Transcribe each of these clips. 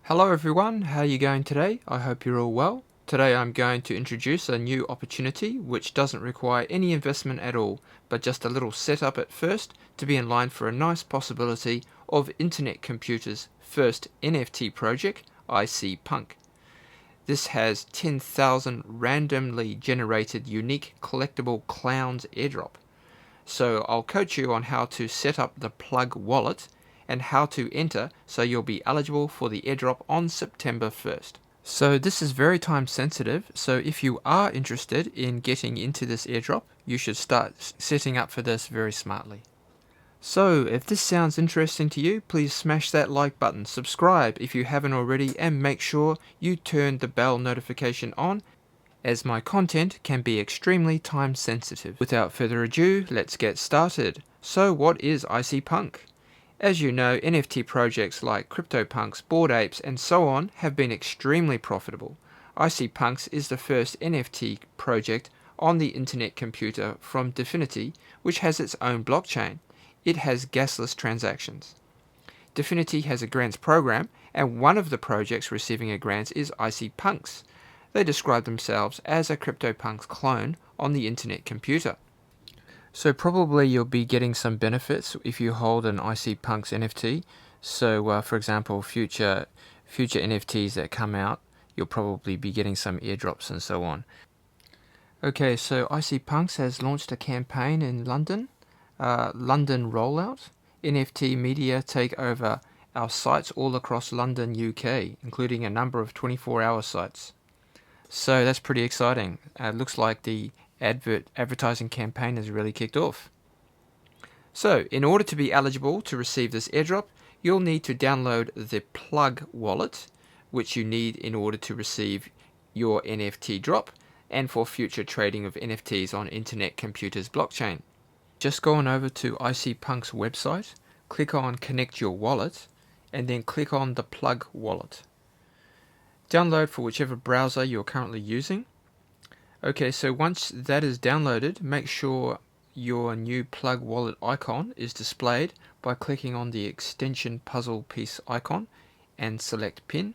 Hello everyone, how are you going today? I hope you're all well. Today I'm going to introduce a new opportunity which doesn't require any investment at all, but just a little setup at first to be in line for a nice possibility of Internet Computer's first NFT project, ICPUNK. This has 10,000 randomly generated unique collectible clowns airdrop. So I'll coach you on how to set up the plug wallet and how to enter so you'll be eligible for the airdrop on September 1st. So this is very time sensitive, so if you are interested in getting into this airdrop, you should start setting up for this very smartly. So if this sounds interesting to you, please smash that like button, subscribe if you haven't already, and make sure you turn the bell notification on, as my content can be extremely time sensitive. Without further ado, let's get started. So what is ICPUNK? As you know, NFT projects like CryptoPunks, Bored Apes, and so on have been extremely profitable. ICPUNKS is the first NFT project on the Internet Computer from Dfinity, which has its own blockchain. It has gasless transactions. Dfinity has a grants program, and one of the projects receiving a grant is ICPUNKS. They describe themselves as a CryptoPunks clone on the Internet Computer. So probably you'll be getting some benefits if you hold an ICPUNKS NFT. So for example, future NFTs that come out, you'll probably be getting some airdrops and so on. Okay, so ICPUNKS has launched a campaign in London, London rollout. NFT media take over our sites all across London, UK, including a number of 24-hour sites. So that's pretty exciting. Looks like the advertising campaign has really kicked off. So, in order to be eligible to receive this airdrop, you'll need to download the plug wallet, which you need in order to receive your NFT drop and for future trading of NFTs on Internet Computer's blockchain. Just go on over to ICPUNK's website, click on Connect Your Wallet, and then click on the plug wallet. Download for whichever browser you're currently using. Okay, so once that is downloaded, make sure your new plug wallet icon is displayed by clicking on the extension puzzle piece icon and select pin.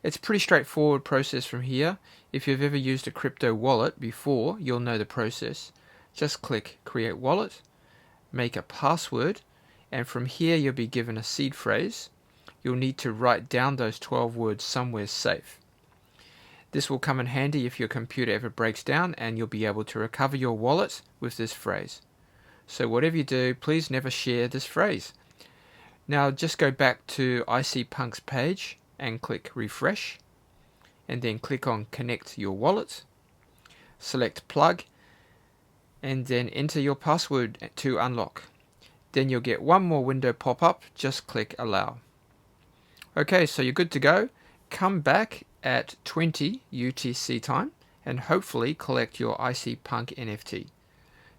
It's a pretty straightforward process from here. If you've ever used a crypto wallet before, you'll know the process. Just click create wallet, make a password, and from here you'll be given a seed phrase. You'll need to write down those 12 words somewhere safe. This will come in handy if your computer ever breaks down, and you'll be able to recover your wallet with this phrase. So whatever you do, please never share this phrase. Now just go back to ICPUNK's page and click refresh, and then click on connect your wallet, select plug, and then enter your password to unlock. Then you'll get one more window pop up, just click allow. Okay, so you're good to go. Come back at 20 UTC time and hopefully collect your ICPUNK NFT.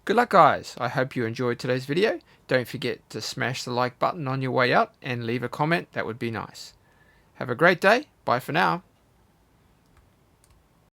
Good luck guys, I hope you enjoyed today's video. Don't forget to smash the like button on your way out and leave a comment, that would be nice. Have a great day, bye for now.